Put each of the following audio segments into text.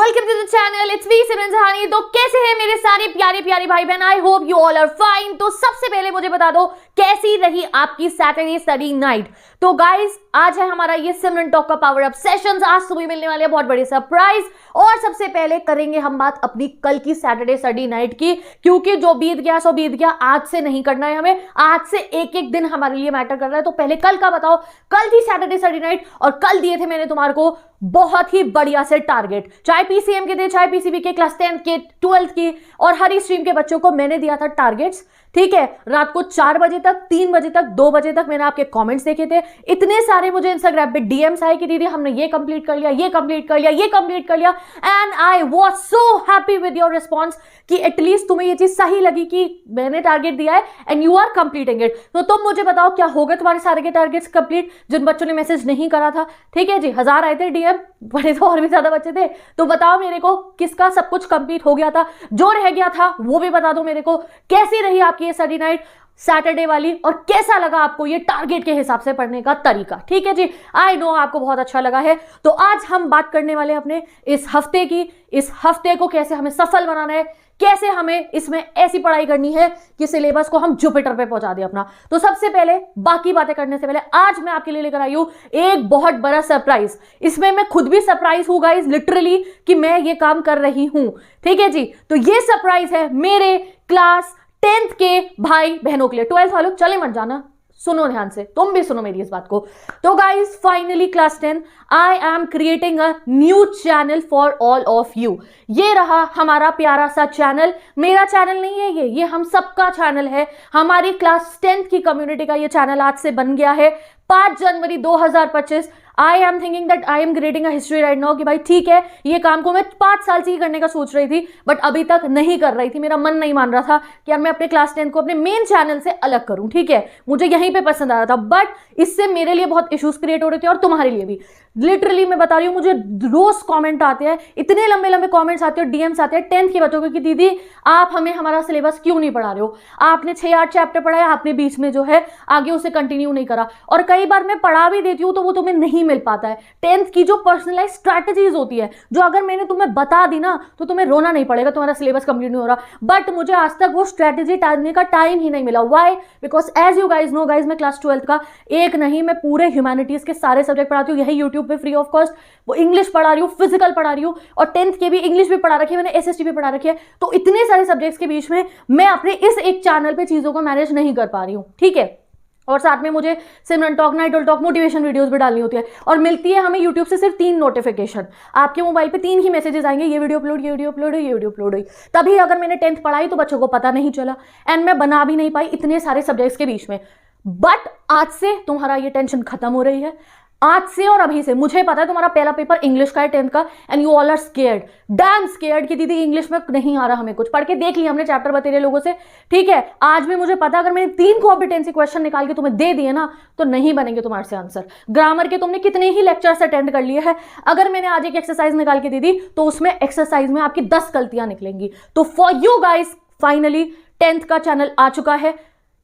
Welcome to the channel, it's me Simran Sahani. तो कैसे हैं मेरे सारे प्यारे प्यारे भाई बहन? I hope you all are fine. तो सबसे पहले मुझे बता दो कैसी रही आपकी सैटरडे स्टडी नाइट। तो गाइस आज है हमारा ये सिमरन टॉक का पावर अप सेशंस। आज सुबह मिलने वाले बहुत बड़े सरप्राइज। और सबसे पहले करेंगे हम बात अपनी कल की सैटरडे स्टडी नाइट की, क्योंकि जो बीत गया सो बीत गया, आज से नहीं करना है हमें। आज से एक एक दिन हमारे लिए मैटर कर रहा है। तो पहले कल का बताओ, कल थी सैटरडे स्टडी नाइट और कल दिए थे मैंने तुम्हारे को बहुत ही बढ़िया से टारगेट, चाहे पीसीएम के थे, चाहे पीसीबी के, क्लास 10 के, 12th की और हर स्ट्रीम के बच्चों को मैंने दिया था टारगेट्स। ठीक है, रात को 4 बजे तक, 3 बजे तक, 2 बजे तक मैंने आपके कमेंट्स देखे थे। इतने सारे मुझे इंस्टाग्राम पे डीएम्स आए कि दीदी हमने ये कंप्लीट कर लिया, ये कंप्लीट कर लिया, ये कंप्लीट कर लिया। And I was so happy with your response कि एटलीस्ट तुम्हें ये चीज सही लगी कि मैंने टारगेट दिया है and you are completing it. तो तुम मुझे बताओ क्या हो गए तुम्हारे सारे के टारगेट्स कंप्लीट, जिन बच्चों ने मैसेज नहीं करा था? ठीक है जी, 1000 आए थे डीएम, बड़े तो और भी ज्यादा बच्चे थे। तो बताओ मेरे को किसका सब कुछ कंप्लीट हो गया था, जो रह गया था वो भी बता दो मेरे को। कैसी रही आपकी ये स्टडी नाइट सैटरडे वाली, और कैसा लगा आपको ये टारगेट के हिसाब से पढ़ने का तरीका? ठीक है जी, आई नो आपको बहुत अच्छा लगा है। तो आज हम बात करने वाले अपने इस हफ्ते की, इस हफ्ते को कैसे हमें सफल बनाना है, कैसे हमें इसमें ऐसी पढ़ाई करनी है कि सिलेबस को हम जुपिटर पे पहुंचा दें अपना। तो सबसे पहले बाकी बातें करने से पहले आज मैं आपके लिए लेकर आई हूं एक बहुत बड़ा सरप्राइज। इसमें मैं खुद भी सरप्राइज हूं गाइस, लिटरली, कि मैं ये काम कर रही हूं। ठीक है जी, तो ये सरप्राइज है मेरे क्लास 10th के भाई बहनों के लिए। 12th वालों चले मत जाना, सुनो ध्यान से, तुम भी सुनो मेरी इस बात को। तो guys finally class 10 I am creating a new channel for all of you. ये रहा हमारा प्यारा सा चैनल। मेरा चैनल नहीं है ये हम सबका चैनल है। हमारी क्लास 10th की कम्युनिटी का ये चैनल आज से बन गया है 5 जनवरी 2025। I am thinking that I am creating a history right now कि भाई ठीक है, ये काम को मैं 5 साल से ही करने का सोच रही थी, बट अभी तक नहीं कर रही थी। मेरा मन नहीं मान रहा था कि यार मैं अपने क्लास 10 को अपने मेन चैनल से अलग करूं। ठीक है, मुझे यहीं पे पसंद आ रहा था, बट इससे मेरे लिए बहुत इश्यूज क्रिएट हो रहे थे और तुम्हारे लिए भी। लिटरली मैं बता रही हूँ, मुझे रोज कमेंट आते हैं, इतने लंबे लंबे कमेंट्स आते हैं, डीएम्स आते हैं 10th के बच्चों को कि दीदी आप हमें हमारा सिलेबस क्यों नहीं पढ़ा रहे हो? आपने 6-8 चैप्टर पढ़ा है, आपने बीच में जो है आगे उसे कंटिन्यू नहीं करा। और कई बार मैं पढ़ा भी देती हूँ तो वो तुम्हें नहीं मिल पाता है। 10th की जो पर्सनलाइज स्ट्रैटेजीज होती है, जो अगर मैंने तुम्हें बता दी ना तो तुम्हें रोना नहीं पड़ेगा तुम्हारा सिलेबस कंप्लीट नहीं हो रहा। बट मुझे आज तक वो स्ट्रैटेजी डालने का टाइम ही नहीं मिला। Why? Because as you guys know guys, मैं क्लास 12th का एक नहीं, मैं पूरे ह्यूमैनिटीज के सारे सब्जेक्ट पढ़ाती हूँ, यही यूट्यूब पे फ्री ऑफ कॉस्ट। वो इंग्लिश पढ़ा रही हूँ, फिजिकल पढ़ा रही हूँ, और 10th के भी इंग्लिश भी पढ़ा रखी है मैंने, एसएसटी भी पढ़ा रखी है। तो इतने सारे सब्जेक्ट्स के बीच में मैं अपने इस एक चैनल पे चीजों को मैनेज नहीं कर पा रही हूँ। ठीक है, और साथ में मुझे Simran talk, night talk, motivation videos भी डालनी होती है, और मिलती है हमें यूट्यूब से सिर्फ 3 नोटिफिकेशन। आपके मोबाइल पे 3 ही मैसेजेस आएंगे, ये वीडियो अपलोड, ये वीडियो अपलोड, ये वीडियो अपलोड हुई। तभी अगर मैंने 10th पढ़ाई तो बच्चों को पता नहीं चला एंड मैं बना भी नहीं पाई इतने सारे सब्जेक्ट्स के बीच में। बट आज से तुम्हारा ये टेंशन खत्म हो रही है। आज से और अभी से मुझे पता है तुम्हारा पहला पेपर इंग्लिश का है 10th का, and you all are scared, damn scared कि दीदी इंग्लिश में नहीं आ रहा हमें कुछ। पढ़ के देख लिया हमने चैप्टर बतेरे लोगों से। ठीक है, आज भी मुझे पता अगर मैंने 3 कॉम्पिटेंसी क्वेश्चन निकाल के तुम्हें दे दिए ना तो नहीं बनेंगे तुम्हारे से आंसर। ग्रामर के तुमने कितने ही लेक्चर्स अटेंड कर लिए हैं, अगर मैंने आज एक एक्सरसाइज निकाल के दे दी तो उसमें एक्सरसाइज में आपकी 10 गलतियां निकलेंगी। तो for you guys finally 10th का चैनल आ चुका है।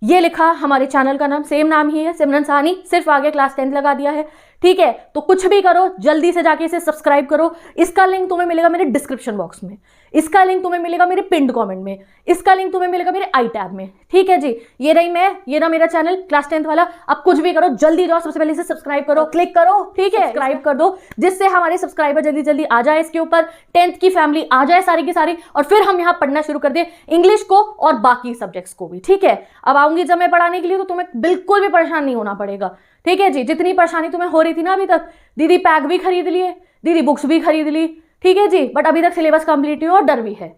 ये लिखा हमारे चैनल का नाम, सेम नाम ही है, सिमरन सहानी, सिर्फ आगे क्लास 10th लगा दिया है। ठीक है, तो कुछ भी करो, जल्दी से जाके इसे सब्सक्राइब करो। इसका लिंक तुम्हें मिलेगा मेरे डिस्क्रिप्शन बॉक्स में, इसका लिंक तुम्हें मिलेगा मेरे पिंड कमेंट में, इसका लिंक तुम्हें मिलेगा मेरे आई टैब में। ठीक है जी, ये रही मैं, ये रहा मेरा चैनल क्लास 10th वाला। अब कुछ भी करो, जल्दी जाओ, सबसे पहले इसे सब्सक्राइब करो, क्लिक करो। ठीक है, सब्सक्राइब कर दो, जिससे हमारे सब्सक्राइबर जल्दी जल्दी आ जाए इसके ऊपर, 10th की फैमिली आ जाए सारी की सारी, और फिर हम यहाँ पढ़ना शुरू कर दे इंग्लिश को और बाकी सब्जेक्ट्स को भी। ठीक है, अब आऊंगी जब मैं पढ़ाने के लिए तो तुम्हें बिल्कुल भी परेशान नहीं होना पड़ेगा। ठीक है जी, जितनी परेशानी तुम्हें हो रही थी ना अभी तक, दीदी पैक भी खरीद लिए, दीदी बुक्स भी खरीद ली, ठीक है जी, बट अभी तक सिलेबस कंप्लीट नहीं हुआ और डर भी है।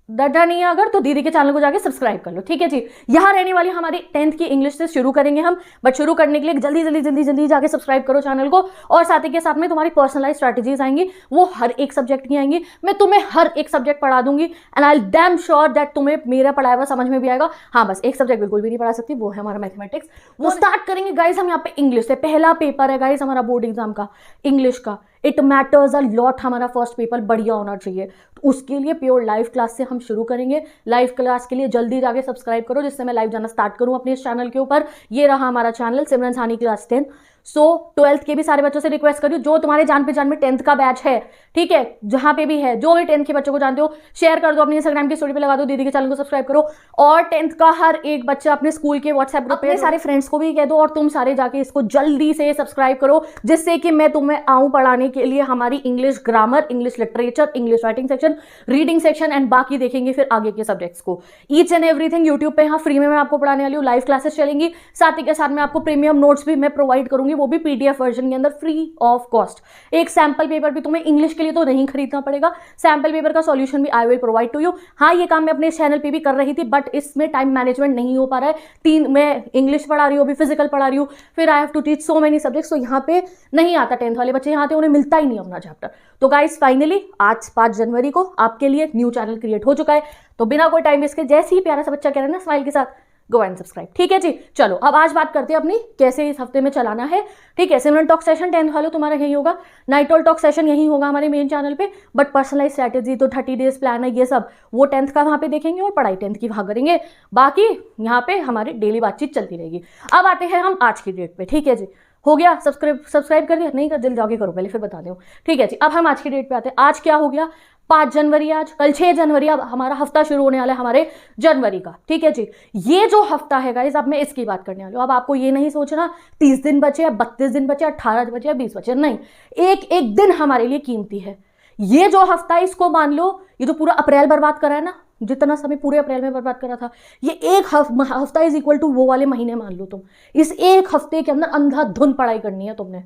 डरना नहीं है अगर, तो दीदी के चैनल को जाके सब्सक्राइब कर लो। ठीक है जी, यहाँ रहने वाली हमारी 10th की इंग्लिश से शुरू करेंगे हम, बट शुरू करने के लिए जल्दी जल्दी जल्दी जल्दी जाके सब्सक्राइब करो चैनल को। और साथ ही के साथ में तुम्हारी पर्सनलाइज स्ट्रैटेजीज आएंगी, वो हर एक सब्जेक्ट की आएंगी। मैं तुम्हें हर एक सब्जेक्ट पढ़ा दूंगी and I damn sure that तुम्हें मेरा पढ़ाया हुआ समझ में भी आएगा। हाँ, बस एक सब्जेक्ट बिल्कुल भी नहीं पढ़ा सकती, वो है हमारा मैथमेटिक्स। वो स्टार्ट करेंगे गाइज हम यहाँ पे इंग्लिश से। पहला पेपर है गाइज हमारा बोर्ड एग्जाम का इंग्लिश का। इट मैटर्स अ लॉट, हमारा फर्स्ट पेपर बढ़िया होना चाहिए। तो उसके लिए प्योर लाइव क्लास से हम शुरू करेंगे। लाइव क्लास के लिए जल्दी जाके सब्सक्राइब करो, जिससे मैं लाइव जाना स्टार्ट करूं अपने इस चैनल के ऊपर। ये रहा हमारा चैनल सिमरन सहानी क्लास 10। सो 12th के भी सारे बच्चों से रिक्वेस्ट करियो, जो तुम्हारे जान पहचान में 10th का बैच है, ठीक है, जहां पे भी है, जो भी 10th के बच्चों को जानते हो, शेयर कर दो, अपनी इंस्टाग्राम की स्टोरी पे लगा दो, दीदी के चैनल को सब्सक्राइब करो। और 10th का हर एक बच्चा अपने स्कूल के व्हाट्सएप ग्रुप पे सारे फ्रेंड्स को भी कह दो, और तुम सारे जाके इसको जल्दी से सब्सक्राइब करो, जिससे कि मैं तुम्हें आऊं पढ़ाने के लिए हमारी English grammar, English literature, English writing section, reading section and बाकी देखेंगे फिर आगे के सब्जेक्ट्स को। ईच एंड एवरीथिंग यूट्यूब पे यहाँ फ्री में मैं आपको पढ़ाने वाली हूँ, लाइव क्लासेस चलेंगी, साथ ही के साथ में आपको प्रीमियम नोट्स भी मैं प्रोवाइड करूंगी, वो भी पीडीएफ वर्जन के अंदर फ्री ऑफ कॉस्ट। एक सैंपल पेपर भी तुम्हें इंग्लिश के लिए तो नहीं खरीदना पड़ेगा, सैंपल पेपर का सॉल्यूशन भी I will provide to you. हाँ, ये काम मैं अपने चैनल पे भी कर रही थी, बट इसमें टाइम मैनेजमेंट नहीं हो पा रहा है। मैं इंग्लिश पढ़ा रही हूँ, अभी फिजिकल पढ़ा रही हूँ, फिर I have to teach so many subjects, तो यहाँ पे नहीं आता। 10th वाले बच्चे यहाँ आते हैं, उन्हें मिलता ही नहीं अपना चैप्टर। तो गाइस फाइनली आज 5 जनवरी को आपके लिए न्यू चैनल क्रिएट हो चुका है, तो बिना कोई टाइम वेस्ट के जैसे ही प्यारा सा बच्चा कह रहा है ना स्माइल के साथ, गो एंड सब्सक्राइब। ठीक है जी, चलो अब आज बात करते हैं अपनी कैसे इस हफ्ते में चलाना है। ठीक है, सिमरन टॉक सेशन 10th वालों तुम्हारा यही होगा, नाइट ऑल टॉक सेशन यही होगा हमारे मेन चैनल पे, बट पर्सनलाइज स्ट्रैटेजी तो 30 डेज प्लान है, ये सब वो 10th का वहां पे देखेंगे और पढ़ाई 10th की वहां करेंगे, बाकी यहाँ पे हमारी डेली बातचीत चलती रहेगी। अब आते हैं हम आज की डेट पे। ठीक है जी, हो गया, सब्सक्राइब कर दिया? नहीं कर, जल्दी जाके करो पहले, फिर बता दूँ। ठीक है जी, अब हम आज की डेट पे आते हैं। आज क्या हो गया? 5 जनवरी आज, कल 6 जनवरी, अब हमारा हफ्ता शुरू होने वाला है हमारे जनवरी का। ठीक है जी, ये जो हफ्ता है गाइस, अब मैं इसकी बात करने वाली हूँ। अब आपको ये नहीं सोचना 30 दिन बचे या 32 दिन बचे, 18 बचे या 20 बचे, नहीं, एक एक दिन हमारे लिए कीमती है। ये जो हफ्ता है इसको मान लो, ये जो पूरा अप्रैल बर्बाद करा है ना, जितना समय पूरे अप्रैल में बर्बाद करा था, ये एक हफ्ता इज इक्वल टू वो वाले महीने मान लो तुम। इस एक हफ्ते के अंदर अंधाधुन पढ़ाई करनी है तुमने,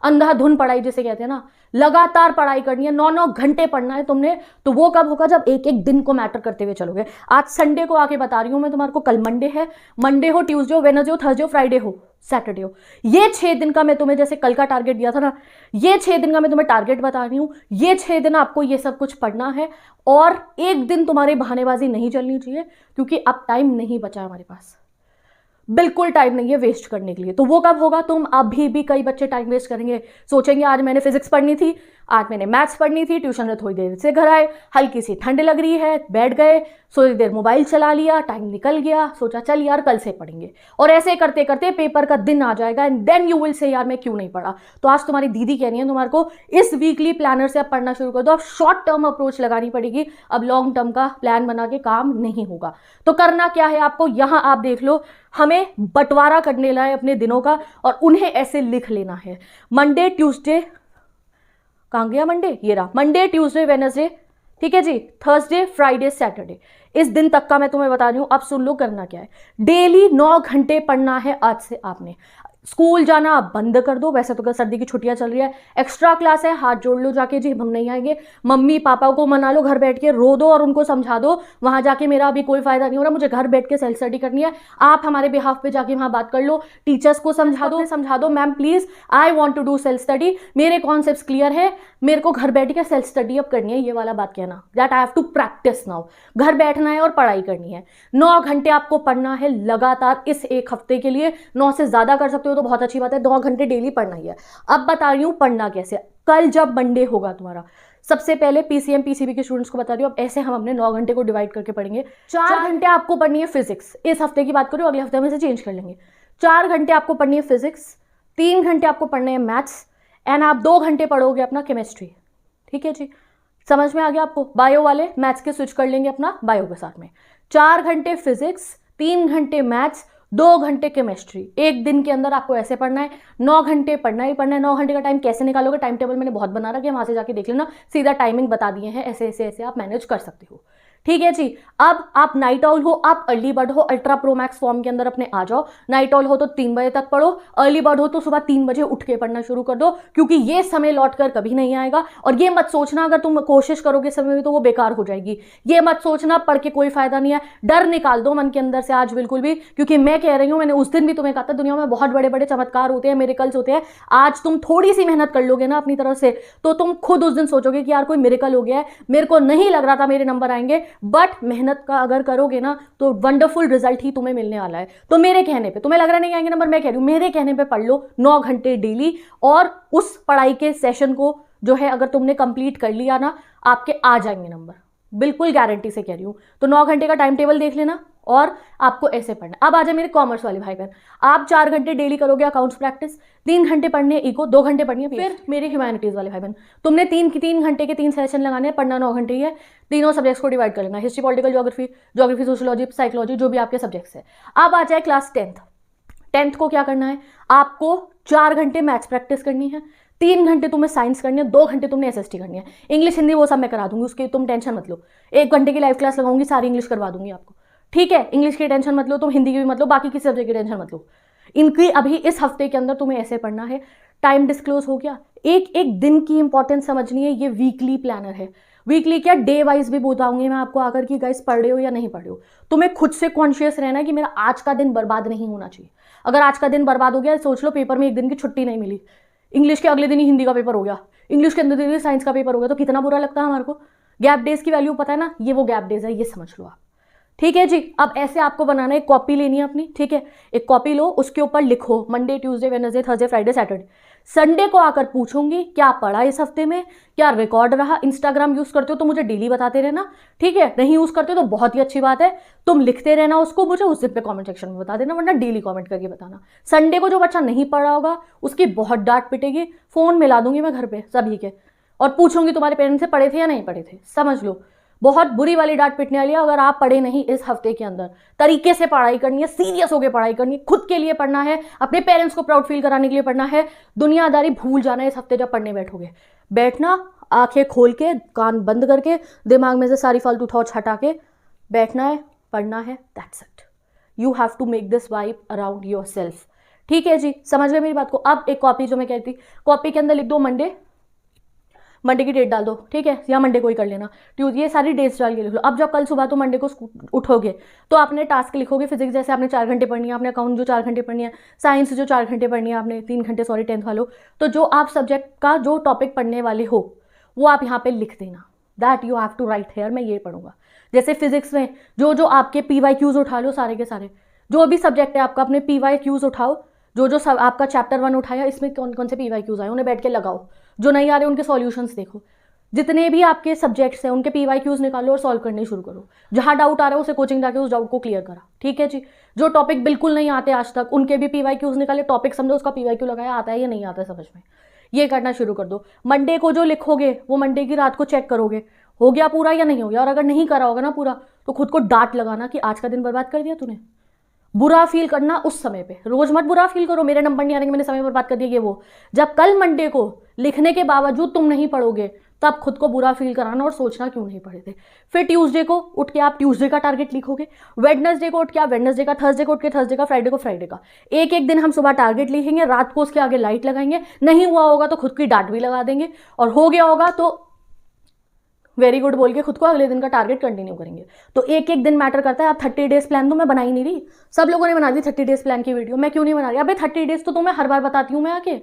अंधाधुन पढ़ाई जिसे कहते हैं ना, लगातार पढ़ाई करनी है, 9-9 घंटे पढ़ना है तुमने। तो वो कब होगा? जब एक एक दिन को मैटर करते हुए चलोगे। आज संडे को आके बता रही हूं मैं तुम्हारे को, कल मंडे है, मंडे हो, ट्यूसडे हो, वेडनेसडे हो, थर्सडे हो, फ्राइडे हो, सैटरडे हो, ये 6 दिन का मैं तुम्हें, जैसे कल का टारगेट दिया था ना, ये 6 दिन का मैं तुम्हें टारगेट बता रही हूं। ये 6 दिन आपको ये सब कुछ पढ़ना है, और एक दिन तुम्हारी बहानेबाजी नहीं चलनी चाहिए, क्योंकि अब टाइम नहीं बचा हमारे पास, बिल्कुल टाइम नहीं है वेस्ट करने के लिए। तो वो कब होगा? तुम अभी भी, कई बच्चे टाइम वेस्ट करेंगे, सोचेंगे आज मैंने फिजिक्स पढ़नी थी, आज मैंने मैथ्स पढ़नी थी, ट्यूशन में थोड़ी देर से घर आए, हल्की सी ठंड लग रही है, बैठ गए, थोड़ी देर मोबाइल चला लिया, टाइम निकल गया, सोचा चल यार कल से पढ़ेंगे, और ऐसे करते करते पेपर का दिन आ जाएगा, and then you will say यार मैं क्यों नहीं पढ़ा। तो आज तुम्हारी दीदी कह रही है तुम्हारे को इस वीकली प्लानर से अब पढ़ना शुरू कर दो। अब शॉर्ट टर्म अप्रोच लगानी पड़ेगी, अब लॉन्ग टर्म का प्लान बना के काम नहीं होगा। तो करना क्या है आपको, यहां आप देख लो, हमें बंटवारा करने ला है अपने दिनों का, और उन्हें ऐसे लिख लेना है। मंडे, ट्यूसडे, कहां गया मंडे, ये रहा, मंडे, ट्यूसडे, वेडनेसडे, ठीक है जी, थर्सडे, फ्राइडे, सैटरडे, इस दिन तक का मैं तुम्हें बता रही हूं। अब सुन लो करना क्या है। डेली 9 घंटे पढ़ना है आज से आपने। स्कूल जाना आप बंद कर दो, वैसे तो सर्दी की छुट्टियां चल रही है, एक्स्ट्रा क्लास है, हाथ जोड़ लो जाके, जी हम नहीं आएंगे, मम्मी पापा को मना लो, घर बैठ के रो दो और उनको समझा दो वहां जाके मेरा अभी कोई फायदा नहीं हो रहा, मुझे घर बैठ के सेल्फ स्टडी करनी है। आप हमारे बिहाफ पे जाके वहां बात कर लो, टीचर्स को समझा दो ma'am please I want to do self study, मेरे कॉन्सेप्ट क्लियर है, मेरे को घर बैठ के सेल्फ स्टडी अब करनी है, ये वाला बात कहना, that I have to practise now. घर बैठना है और पढ़ाई करनी है। 9 घंटे आपको पढ़ना है लगातार इस एक हफ्ते के लिए, 9 से ज्यादा कर सकते हो तो बहुत अच्छी बात है, 9 घंटे डेली पढ़ना ही है। अब बता रही हूं पढ़ना कैसे। कल जब मंडे होगा तुम्हारा, सबसे पहले पीसीएम पीसीबी के स्टूडेंट्स को बता रही हूं, अब ऐसे हम अपने 9 घंटे को डिवाइड करके पढ़ेंगे। 4 घंटे आपको पढ़नी है फिजिक्स, इस हफ्ते की बात करूं, अगले हफ्ते में से चेंज कर लेंगे। 4 घंटे आपको पढ़नी है फिजिक्स, 3 घंटे आपको पढ़ने हैं मैथ्स, एंड आप 2 घंटे पढ़ोगे अपना केमिस्ट्री। ठीक है जी, समझ में आ गया आपको? बायो वाले मैथ्स के स्विच कर लेंगे अपना बायो के साथ में। 4 घंटे फिजिक्स, 3 घंटे मैथ्स, 2 घंटे केमिस्ट्री। एक दिन के अंदर आपको ऐसे पढ़ना है, 9 घंटे पढ़ना ही पढ़ना है। 9 घंटे का टाइम कैसे निकालोगे? टाइम टेबल मैंने बहुत बना रखा है, वहां से जाके देख लेना, सीधा टाइमिंग बता दिए हैं, ऐसे ऐसे ऐसे आप मैनेज कर सकते हो। ठीक है जी। अब आप नाइट ऑल हो, आप अर्ली बर्ड हो, अल्ट्रा प्रो मैक्स फॉर्म के अंदर अपने आ जाओ। नाइट ऑल हो तो 3 बजे तक पढ़ो, अर्ली बर्ड हो तो सुबह 3 बजे उठ के पढ़ना शुरू कर दो, क्योंकि ये समय लौट कर कभी नहीं आएगा। और ये मत सोचना अगर तुम कोशिश करोगे समय में तो वो बेकार हो जाएगी, ये मत सोचना पढ़ के कोई फायदा नहीं है। डर निकाल दो मन के अंदर से आज बिल्कुल भी, क्योंकि मैं कह रही हूं, मैंने उस दिन भी तुम्हें कहा था दुनिया में बहुत बड़े बड़े चमत्कार होते हैं, मिरेकल्स होते हैं। आज तुम थोड़ी सी मेहनत कर लोगे ना अपनी तरफ से, तो तुम खुद उस दिन सोचोगे कि यार कोई मिरेकल हो गया है, मेरे को नहीं लग रहा था मेरे नंबर आएंगे, बट मेहनत का अगर करोगे ना तो वंडरफुल रिजल्ट ही तुम्हें मिलने वाला है। तो मेरे कहने पे, तुम्हें लग रहा नहीं आएंगे नंबर, मैं कह रही हूं मेरे कहने पे पढ़ लो 9 घंटे डेली, और उस पढ़ाई के सेशन को जो है अगर तुमने कंप्लीट कर लिया ना, आपके आ जाएंगे नंबर। बिल्कुल गारंटी से कह रही हूँ। तो 9 घंटे का टाइम टेबल देख लेना और आपको ऐसे पढ़ना। अब आ जाए मेरे कॉमर्स वाले भाई बहन, आप 4 घंटे डेली करोगे अकाउंट्स प्रैक्टिस, 3 घंटे पढ़ने इको, 2 घंटे पढ़नी है। फिर मेरे ह्यूमैनिटीज वाले भाई बहन, तुमने 3 घंटे के 3 सेशन लगाने हैं, पढ़ना 9 घंटे ही है, तीनों सब्जेक्ट्स को डिवाइड कर लेना, history, political geography, geography, sociology, psychology, जो भी आपके सब्जेक्ट्स है। अब आ जाए क्लास 10th को क्या करना है, आपको 4 घंटे मैथ्स प्रैक्टिस करनी है, 3 घंटे तुम्हें साइंस करनी है, 2 घंटे तुमने एसएसटी करनी है। इंग्लिश हिंदी वो सब मैं करा दूंगी, उसकी तुम टेंशन मत लो। 1 घंटे की लाइव क्लास लगाऊंगी, सारी इंग्लिश करवा दूंगी आपको, ठीक है। इंग्लिश की टेंशन मत लो, तुम हिंदी की भी मत लो, बाकी किसी सब्जेक्ट की टेंशन मत लो। इनकी अभी इस हफ्ते के अंदर तुम्हें ऐसे पढ़ना है। टाइम डिस्क्लोज हो गया। एक एक दिन की इंपॉर्टेंस समझनी है। ये वीकली प्लानर है, वीकली क्या डे वाइज भी बताऊंगी मैं आपको आकर कि गाइस पढ़ रहे हो या नहीं पढ़ रहे हो। तुम्हें खुद से कॉन्शियस रहना है कि मेरा आज का दिन बर्बाद नहीं होना चाहिए। अगर आज का दिन बर्बाद हो गया, सोच लो पेपर में एक दिन की छुट्टी नहीं मिली, इंग्लिश के अगले दिन ही हिंदी का पेपर हो गया, इंग्लिश के अंदर दिन ही साइंस का पेपर हो गया, तो कितना बुरा लगता है हमारे को। गैप डेज की वैल्यू पता है ना, ये वो गैप डेज है, ये समझ लो आप, ठीक है जी। अब ऐसे आपको बनाना है, एक कॉपी लेनी है अपनी, ठीक है। एक कॉपी लो, उसके ऊपर लिखो Monday, Tuesday, Wednesday, Thursday, Friday, Saturday. Sunday को आकर पूछूंगी क्या पढ़ा इस हफ्ते में, क्या रिकॉर्ड रहा। इंस्टाग्राम यूज करते हो तो मुझे डेली बताते रहना, ठीक है। नहीं यूज करते तो बहुत ही अच्छी बात है, तुम लिखते रहना उसको, मुझे उस दिन पे कमेंट सेक्शन में बता देना, वरना डेली कमेंट करके बताना। संडे को जो बच्चा नहीं पढ़ा होगा उसकी बहुत डांट पिटेगी, फोन मिला दूंगी मैं घर पे सभी के, और पूछूंगी तुम्हारे पेरेंट्स से पढ़े थे या नहीं पढ़े थे। समझ लो, बहुत बुरी वाली डांट पिटने वाली है अगर आप पढ़े नहीं इस हफ्ते के अंदर। तरीके से पढ़ाई करनी है, सीरियस होकर पढ़ाई करनी है, खुद के लिए पढ़ना है, अपने पेरेंट्स को प्राउड फील कराने के लिए पढ़ना है। दुनियादारी भूल जाना है इस हफ्ते जब पढ़ने बैठोगे। बैठना, आंखें खोल के, कान बंद करके, दिमाग में से सारी फालतू थॉट्स हटा के बैठना है, पढ़ना है, that's it. You have to make this vibe around yourself, ठीक है जी। समझ गए मेरी बात को। अब एक कॉपी जो मैं कहती, कॉपी के अंदर लिख दो मंडे की डेट डाल दो, ठीक है, या मंडे को ही कर लेना, ट्यूसडे, ये सारी डेट्स डाल के लिख लो। अब जब कल सुबह तो मंडे को उठोगे तो आपने टास्क लिखोगे, फिजिक्स जैसे आपने 4 घंटे पढ़नी है, आपने अकाउंट जो 4 घंटे पढ़नी है, साइंस जो 4 घंटे पढ़नी है, आपने 3 घंटे 10th वालों, तो जो आप सब्जेक्ट का जो टॉपिक पढ़ने वाले हो वो आप यहाँ पे लिख देना, that you have to write here, मैं ये पढ़ूंगा। जैसे फिजिक्स में जो आपके PYQs उठा लो, सारे के सारे जो भी सब्जेक्ट है आपका, अपने PYQs उठाओ, जो सब आपका चैप्टर 1 उठाया, इसमें कौन कौन से PYQs आए उन्हें बैठ के लगाओ, जो नहीं आ रहे उनके सॉल्यूशंस देखो, जितने भी आपके सब्जेक्ट्स हैं उनके PYQs निकालो और सॉल्व करने शुरू करो। जहां डाउट आ रहा है उसे कोचिंग जाके उस डाउट को क्लियर करा, ठीक है जी। जो टॉपिक बिल्कुल नहीं आते आज तक उनके भी PYQs निकाले, टॉपिक समझो, उसका PYQ लगाया, आता है या नहीं आता है समझ में, ये करना शुरू कर दो। मंडे को जो लिखोगे वो मंडे की रात को चेक करोगे हो गया पूरा या नहीं हो गया, और अगर नहीं करा होगा ना पूरा तो खुद को डांट लगाना कि आज का दिन बर्बाद कर दिया तूने। बुरा फील करना उस समय पे, रोज मत बुरा फील करो मेरे नंबर नहीं आने के, मैंने समय बर्बाद कर दिया, ये वो। जब कल मंडे को लिखने के बावजूद तुम नहीं पढ़ोगे तब खुद को बुरा फील कराना और सोचना क्यों नहीं पढ़े थे। फिर ट्यूसडे को उठ के आप ट्यूसडे का टारगेट लिखोगे, वेडनेसडे को उठ के आप वेडनेसडे का, थर्सडे को उठ के थर्सडे का, फ्राइडे को फ्राइडे का। एक एक दिन हम सुबह टारगेट लिखेंगे, रात को उसके आगे लाइट लगाएंगे, नहीं हुआ होगा तो खुद की डांट भी लगा देंगे, और हो गया होगा तो वेरी गुड बोल के खुद को अगले दिन का टारगेट कंटिन्यू करेंगे। तो एक एक दिन मैटर करता है। अब 30 डेज प्लान तो मैं बना ही नहीं रही, सब लोगों ने बना दी 30 डेज प्लान की वीडियो, मैं क्यों नहीं बना रही। अबे 30 डेज तो तुम्हें हर बार बताती हूँ मैं आके,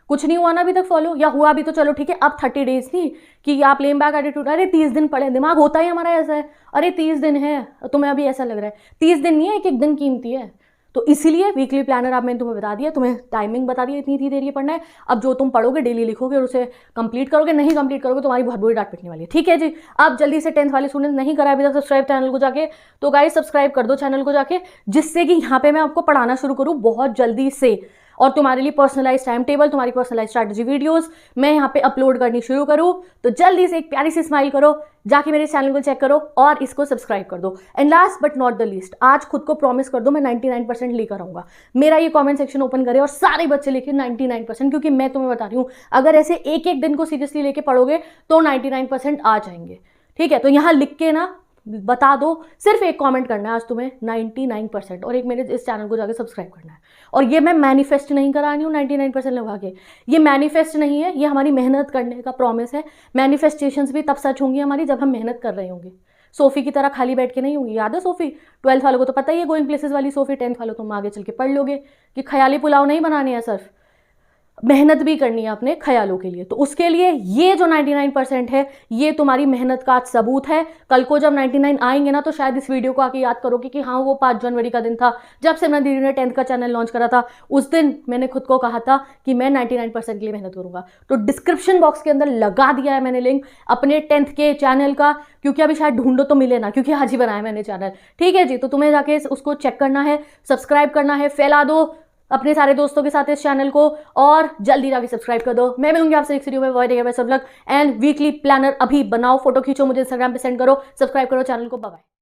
कुछ नहीं हुआ ना अभी तक फॉलो, या हुआ भी तो चलो ठीक है। अब 30 डेज नहीं कि आप लेम बैक एटीट्यूड, अरे 30 दिन पड़े, दिमाग होता ही हमारा ऐसा है, अरे 30 दिन है, तुम्हें अभी ऐसा लग रहा है 30 दिन नहीं है, एक एक दिन कीमती है। तो इसीलिए वीकली प्लानर आप मैंने तुम्हें बता दिया, तुम्हें टाइमिंग बता दिया, इतनी देर ये पढ़ना है। अब जो तुम पढ़ोगे डेली लिखोगे और उसे कंप्लीट करोगे, नहीं कंप्लीट करोगे तुम्हारी बहुत बुरी डांट पिटने वाली है, ठीक है जी। अब जल्दी से 10th वाले स्टूडेंट नहीं करा अभी तक सब्सक्राइब चैनल को जाके, तो गाइस सब्सक्राइब कर दो चैनल को जाके, जिससे कि यहाँ पे मैं आपको पढ़ाना शुरू करूँ बहुत जल्दी से, और तुम्हारे लिए पर्सनलाइज टाइम टेबल, तुम्हारी पर्सनलाइज स्ट्रैटेजी वीडियोस मैं यहाँ पे अपलोड करनी शुरू करूँ। तो जल्दी से एक प्यारी सी स्माइल करो, जाके मेरे चैनल को चेक करो और इसको सब्सक्राइब कर दो। And last but not the least, आज खुद को प्रॉमिस कर दो मैं 99% लेकर आऊंगा। मेरा ये कमेंट सेक्शन ओपन करे और सारे बच्चे लिखे 99%, क्योंकि मैं तुम्हें बता रही हूँ अगर ऐसे एक एक दिन को सीरियसली लेके पढ़ोगे तो 99% आ जाएंगे, ठीक है। तो यहाँ लिख के ना बता दो, सिर्फ एक कमेंट करना है आज तुम्हें 99%, और एक मेरे इस चैनल को जाके सब्सक्राइब करना है। और ये मैं मैनिफेस्ट नहीं करा रही हूँ 99% लगा के, ये मैनिफेस्ट नहीं है, ये हमारी मेहनत करने का प्रॉमिस है। मैनिफेस्टेशंस भी तब सच होंगी हमारी जब हम मेहनत कर रहे होंगे, सोफी की तरह खाली बैठ के नहीं होंगी। याद है सोफी, 12th वालों को तो पता ही है गोइंग प्लेसेस वाली सोफी, 10th वालों तुम आगे चल के पढ़ लोगे कि ख्याली पुलाव नहीं बनाने हैं सिर्फ, मेहनत भी करनी है अपने ख्यालों के लिए। तो उसके लिए ये जो 99% है ये तुम्हारी मेहनत का सबूत है। कल को जब 99 आएंगे ना तो शायद इस वीडियो को आके याद करोगे कि हाँ वो 5 जनवरी का दिन था जब सिमरन दीदी ने 10th का चैनल लॉन्च करा था। उस दिन मैंने खुद को कहा था कि मैं 99% के लिए मेहनत करूंगा। तो डिस्क्रिप्शन बॉक्स के अंदर लगा दिया है मैंने लिंक अपने 10th के चैनल का, क्योंकि अभी शायद ढूंढो तो मिले ना, क्योंकि आज ही बनाया मैंने चैनल। ठीक है जी, तो तुम्हें जाके उसको चेक करना है, सब्सक्राइब करना है, फैला दो अपने सारे दोस्तों के साथ इस चैनल को, और जल्दी जाके सब्सक्राइब कर दो। मैं मिलूंगी आपसे नेक्स्ट वीडियो में। बाय बाय, सब लक एंड वीकली प्लानर अभी बनाओ, फोटो खींचो, मुझे इंस्टाग्राम पे सेंड करो, सब्सक्राइब करो चैनल को। Bye bye.